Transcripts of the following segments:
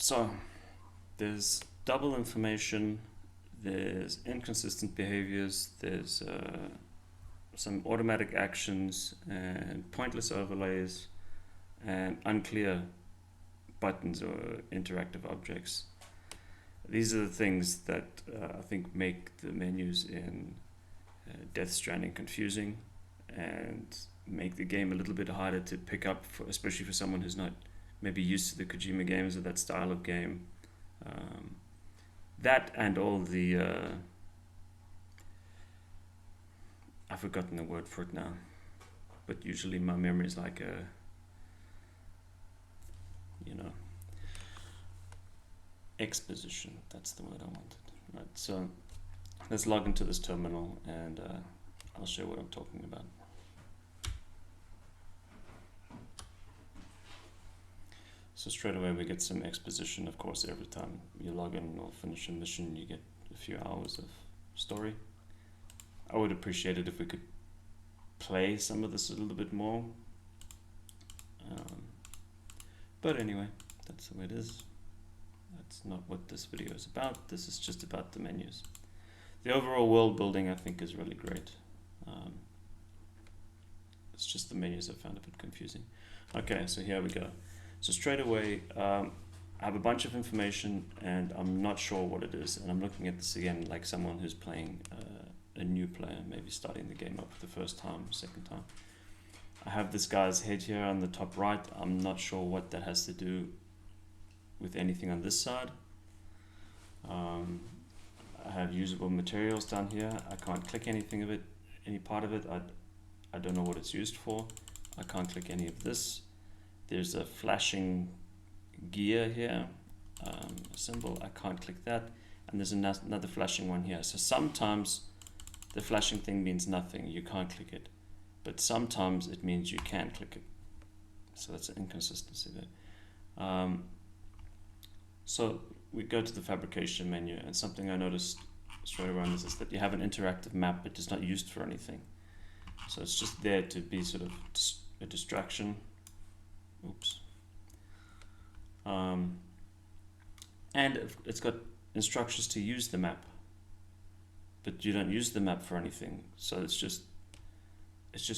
So there's double information, there's inconsistent behaviors, there's some automatic actions and pointless overlays and unclear buttons or interactive objects. These are the things that I think make the menus in Death Stranding confusing and make the game a little bit harder to pick up, especially for someone who's not maybe used to the Kojima games or that style of game. That and all the I've forgotten the word for it now, but usually my memory is like a, exposition. That's the word I wanted. Right. So let's log into this terminal and I'll show you what I'm talking about. So straight away we get some exposition. Of course, every time you log in or finish a mission, you get a few hours of story. I would appreciate it if we could play some of this a little bit more. But anyway, that's the way it is. That's not what this video is about. This is just about the menus. The overall world building, I think, is really great. It's just the menus I found a bit confusing. Okay, so here we go. So straight away, I have a bunch of information and I'm not sure what it is. And I'm looking at this again like someone who's playing a new player, maybe starting the game up for the first time, second time. I have this guy's head here on the top right. I'm not sure what that has to do with anything on this side. I have usable materials down here. I can't click anything of it, any part of it. I don't know what it's used for. I can't click any of this. There's a flashing gear here, symbol. I can't click that. And there's another flashing one here. So sometimes the flashing thing means nothing. You can't click it. But sometimes it means you can click it. So that's an inconsistency there. So we go to the fabrication menu, and something I noticed straight away is that you have an interactive map, but it's not used for anything. So it's just there to be sort of a distraction. Oops. And it's got instructions to use the map, but you don't use the map for anything. So it's just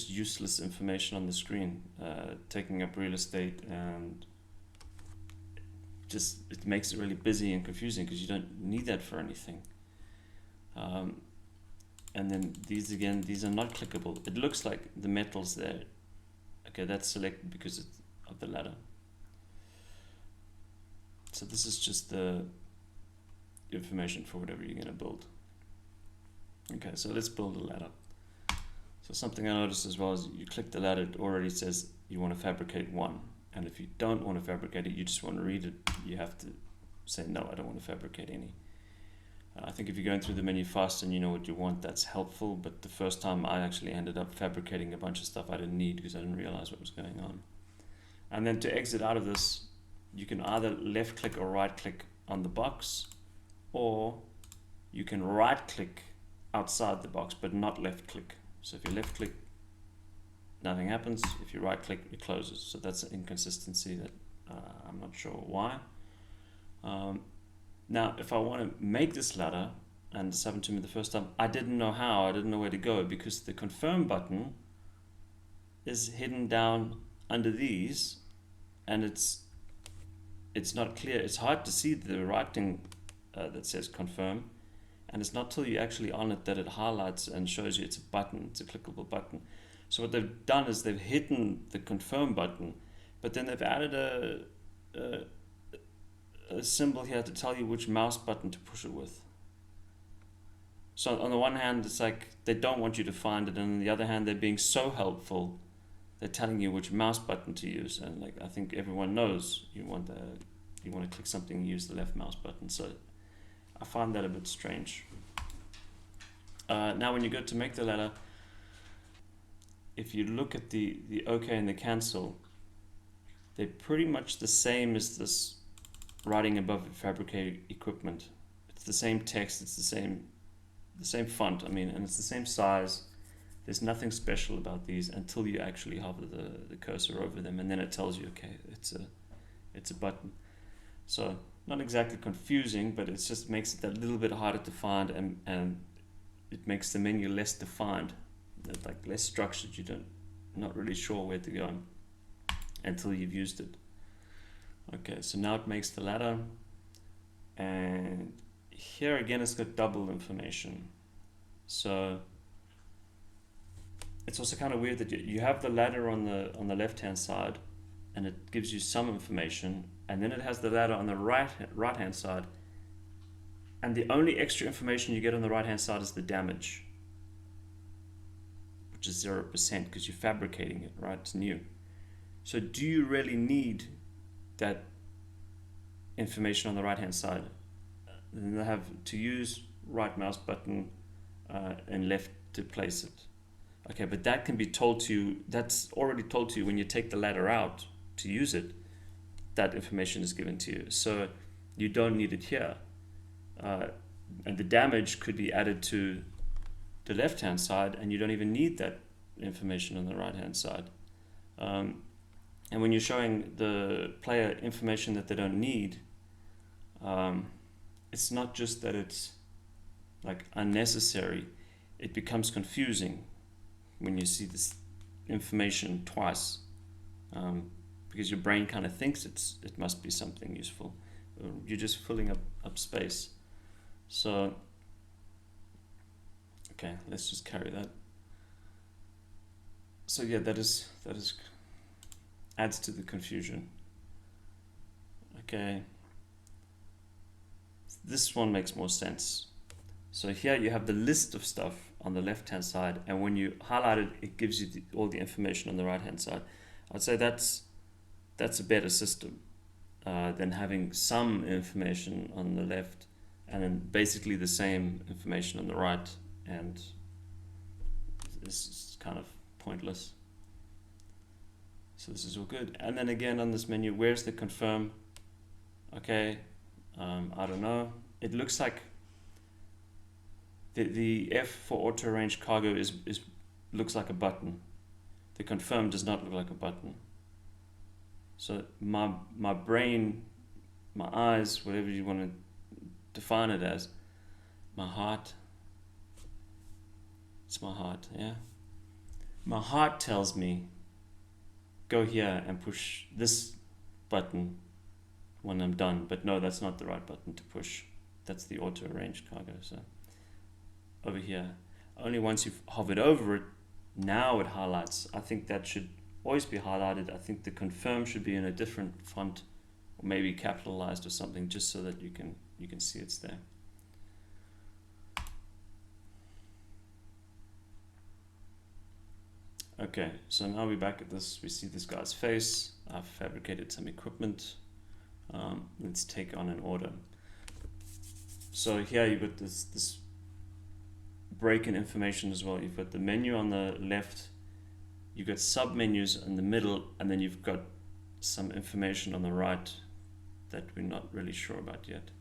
useless information on the screen, taking up real estate, and it makes it really busy and confusing because you don't need that for anything. And then these are not clickable. It looks like the metal's there. Okay, that's selected because of the ladder. So this is just the information for whatever you're going to build. Okay, so let's build a ladder. So something I noticed as well is you click the ladder, it already says you want to fabricate one. And if you don't want to fabricate it, you just want to read it, you have to say, no, I don't want to fabricate any. I think if you're going through the menu fast and you know what you want, that's helpful. But the first time I actually ended up fabricating a bunch of stuff I didn't need because I didn't realize what was going on. And then to exit out of this, you can either left click or right click on the box, or you can right click outside the box but not left click. So if you left click, nothing happens. If you right click, it closes. So that's an inconsistency that I'm not sure why. Now, if I want to make this ladder, and this happened to me the first time, I didn't know how, I didn't know where to go, because the confirm button is hidden down under these, and it's not clear. It's hard to see the writing that says confirm, and it's not till you're actually on it that it highlights and shows you it's a button, it's a clickable button. So what they've done is they've hidden the confirm button, but then they've added a symbol here to tell you which mouse button to push it with. So on the one hand, it's like they don't want you to find it, and on the other hand, they're being so helpful. They're telling you which mouse button to use, and like I think everyone knows you want to click something, use the left mouse button. So I find that a bit strange. Now when you go to make the ladder, if you look at the OK and the cancel, they're pretty much the same as this writing above fabricated equipment. It's the same text, it's the same font, and it's the same size. There's nothing special about these until you actually hover the cursor over them, and then it tells you, okay, it's a button. So not exactly confusing, but it just makes it a little bit harder to find, and it makes the menu less defined, like less structured. You don't, not really sure where to go until you've used it. Okay, so now it makes the ladder, and here again it's got double information. So it's also kind of weird that you have the ladder on the left hand side, and it gives you some information, and then it has the ladder on the right hand side, and the only extra information you get on the right hand side is the damage, which is 0% because you're fabricating it, right? It's new. So do you really need that information on the right hand side? Then they have to use right mouse button and left to place it. Okay, but that can be told to you, that's already told to you when you take the ladder out to use it. That information is given to you, so you don't need it here. And the damage could be added to the left hand side, and you don't even need that information on the right hand side. And when you're showing the player information that they don't need, it's not just that it's like unnecessary, it becomes confusing when you see this information twice, because your brain kind of thinks it must be something useful. You're just filling up space. So okay, let's just carry that. So yeah, that is adds to the confusion. Okay, this one makes more sense. So here you have the list of stuff on the left hand side, and when you highlight it, it gives you all the information on the right hand side. I'd say that's a better system than having some information on the left and then basically the same information on the right, and this is kind of pointless. So this is all good. And then again on this menu, where's the confirm? Okay, I don't know. It looks like the F for auto arrange cargo is looks like a button. The confirm does not look like a button. So my brain, my eyes, whatever you want to define it as, my heart, it's my heart, yeah? My heart tells me, go here and push this button when I'm done, but no, that's not the right button to push. That's the auto arrange cargo. So over here, only once you've hovered over it, now it highlights. I think that should always be highlighted. I think the confirm should be in a different font, or maybe capitalized or something, just so that you can see it's there. Okay, so now we're back at this. We see this guy's face. I've fabricated some equipment. Let's take on an order. So here you've got this break-in information as well. You've got the menu on the left, you've got sub-menus in the middle, and then you've got some information on the right that we're not really sure about yet.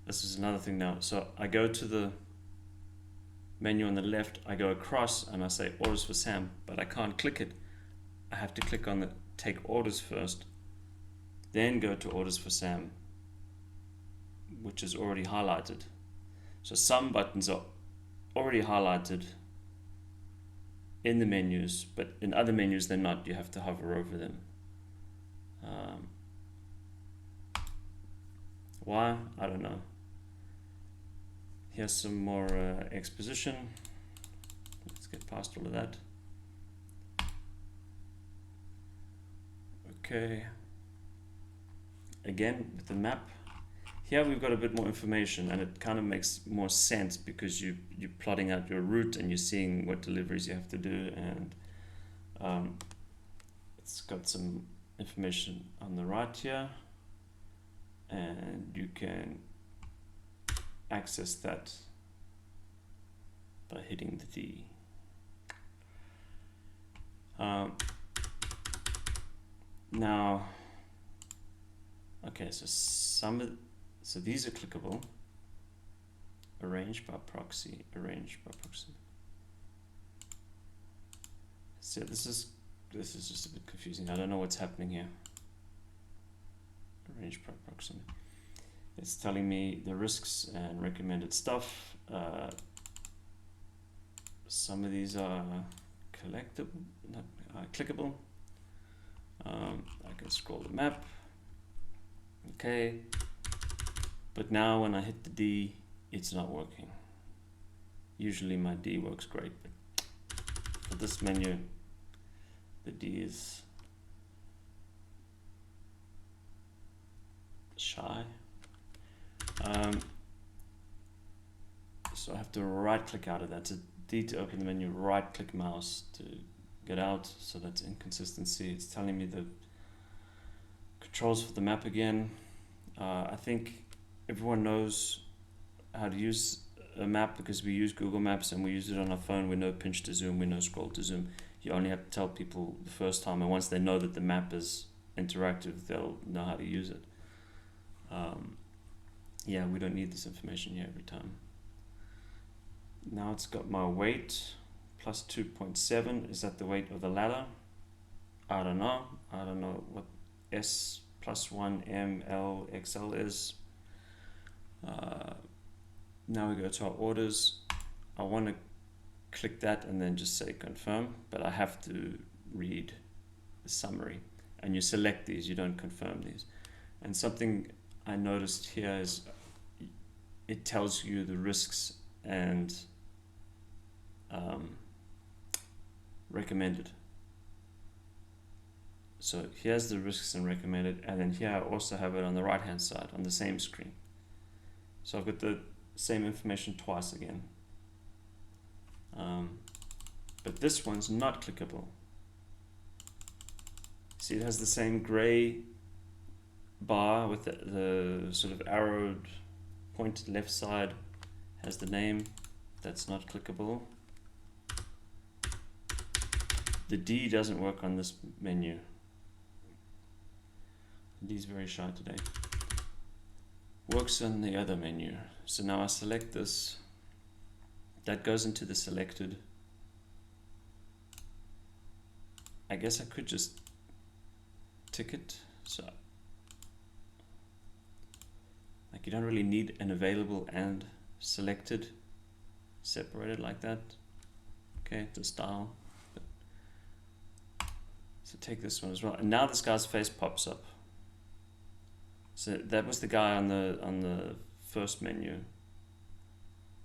This is another thing now. So I go to the menu on the left, I go across and I say orders for Sam, but I can't click it. I have to click on the take orders first, then go to orders for Sam, which is already highlighted. So some buttons are already highlighted in the menus, but in other menus they're not. You have to hover over them. Why? I don't know. Here's some more exposition. Let's get past all of that. Okay. Again, with the map. Here we've got a bit more information, and it kind of makes more sense because you're plotting out your route and you're seeing what deliveries you have to do, and it's got some information on the right here, and you can access that by hitting the D. Now, okay, so these are clickable. Arrange by proxy, arrange by proxy. So this this is just a bit confusing. I don't know what's happening here. Range proximity. It's telling me the risks and recommended stuff. Some of these are collectible, not clickable. I can scroll the map. Okay. But now when I hit the D, it's not working. Usually my D works great, but for this menu, the D is shy. So I have to right click out of that. To D to open the menu, right click mouse to get out. So that's inconsistency. It's telling me the controls for the map again. I think everyone knows how to use a map because we use Google Maps and we use it on our phone. We know pinch to zoom, we know scroll to zoom. You only have to tell people the first time, and once they know that the map is interactive, they'll know how to use it. Yeah, we don't need this information here every time. Now it's got my weight, plus 2.7. Is that the weight of the ladder? I don't know. I don't know what S plus 1 M L XL is. Now we go to our orders. I want to click that and then just say confirm, but I have to read the summary. And you select these, you don't confirm these. And something I noticed here is it tells you the risks and recommended. So here's the risks and recommended, and then here I also have it on the right hand side on the same screen. So I've got the same information twice again. But this one's not clickable. See, it has the same gray bar with the sort of arrowed pointed left side, has the name. That's not clickable. The D doesn't work on this menu. The D's very shy today. Works on the other menu. So now I select this. That goes into the selected. I guess I could just tick it. So like you don't really need an available and selected separated like that. Okay, the style. So take this one as well. And now this guy's face pops up. So that was the guy on the first menu.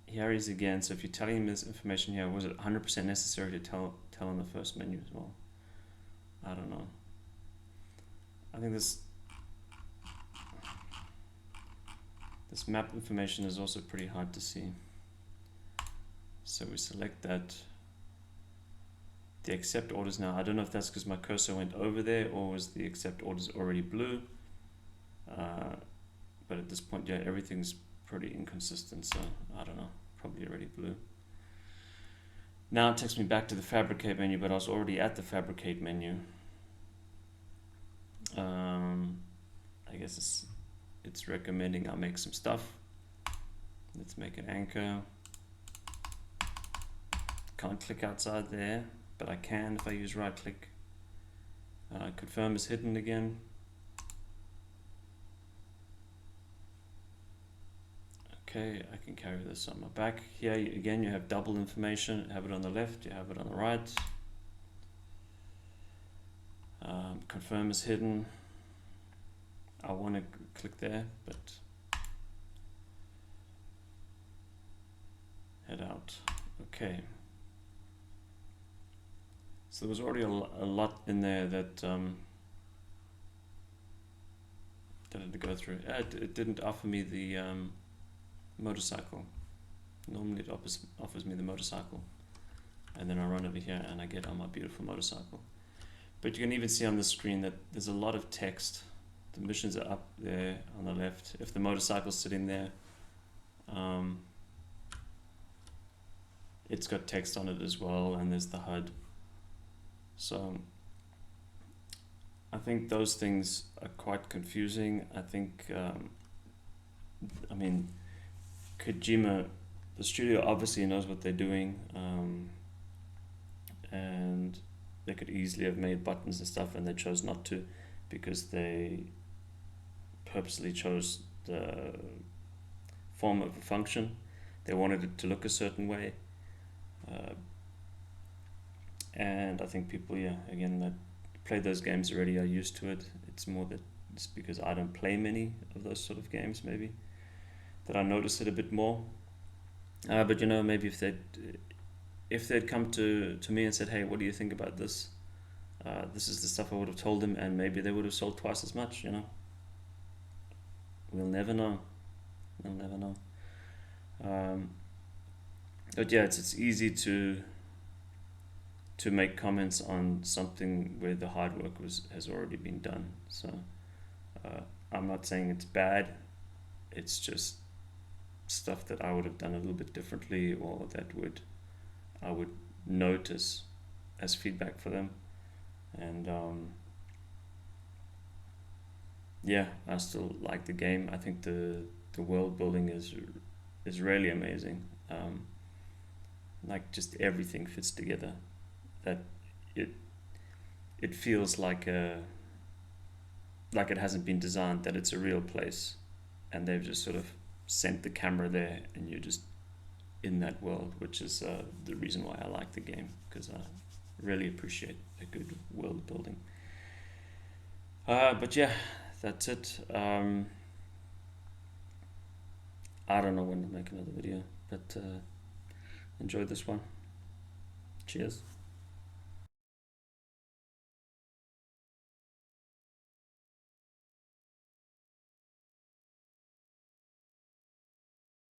Here he is again. So if you're telling him this information here, was it 100% necessary to tell on the first menu as well? I don't know. I think this map information is also pretty hard to see. So we select that. The accept orders now. I don't know if that's because my cursor went over there or was the accept orders already blue. But at this point, yeah, everything's pretty inconsistent. So I don't know, probably already blue. Now it takes me back to the fabricate menu, but I was already at the fabricate menu. I guess it's recommending I make some stuff. Let's make an anchor. Can't click outside there, but I can if I use right click. Confirm is hidden again. Okay, I can carry this on my back. Here again you have double information. You have it on the left, you have it on the right. Confirm is hidden. I want to click there, but head out. Okay. So there was already a lot in there that had to go through. It didn't offer me the motorcycle. Normally it offers me the motorcycle, and then I run over here and I get on my beautiful motorcycle. But you can even see on the screen that there's a lot of text. The missions are up there on the left. If the motorcycle's sitting there, it's got text on it as well, and there's the HUD. So I think those things are quite confusing. I think, I mean, Kojima, the studio obviously knows what they're doing, and they could easily have made buttons and stuff, and they chose not to because they purposely chose the form of a function. They wanted it to look a certain way. And I think people, yeah, again, that play those games already are used to it. It's more that it's because I don't play many of those sort of games, maybe, that I notice it a bit more. But you know, maybe if they'd come to me and said, "Hey, what do you think about this?" This is the stuff I would have told them, and maybe they would have sold twice as much. You know, we'll never know. We'll never know. But yeah, it's easy to make comments on something where the hard work has already been done. So I'm not saying it's bad. It's just stuff that I would have done a little bit differently, or that I would notice as feedback for them. And yeah, I still like the game. I think the world building is really amazing. Like just everything fits together. That it feels like it hasn't been designed. That it's a real place, and they've just sort of sent the camera there, and you're just in that world, which is the reason why I like the game, because I really appreciate a good world building. But yeah, that's it. I don't know when to make another video, but enjoy this one. Cheers.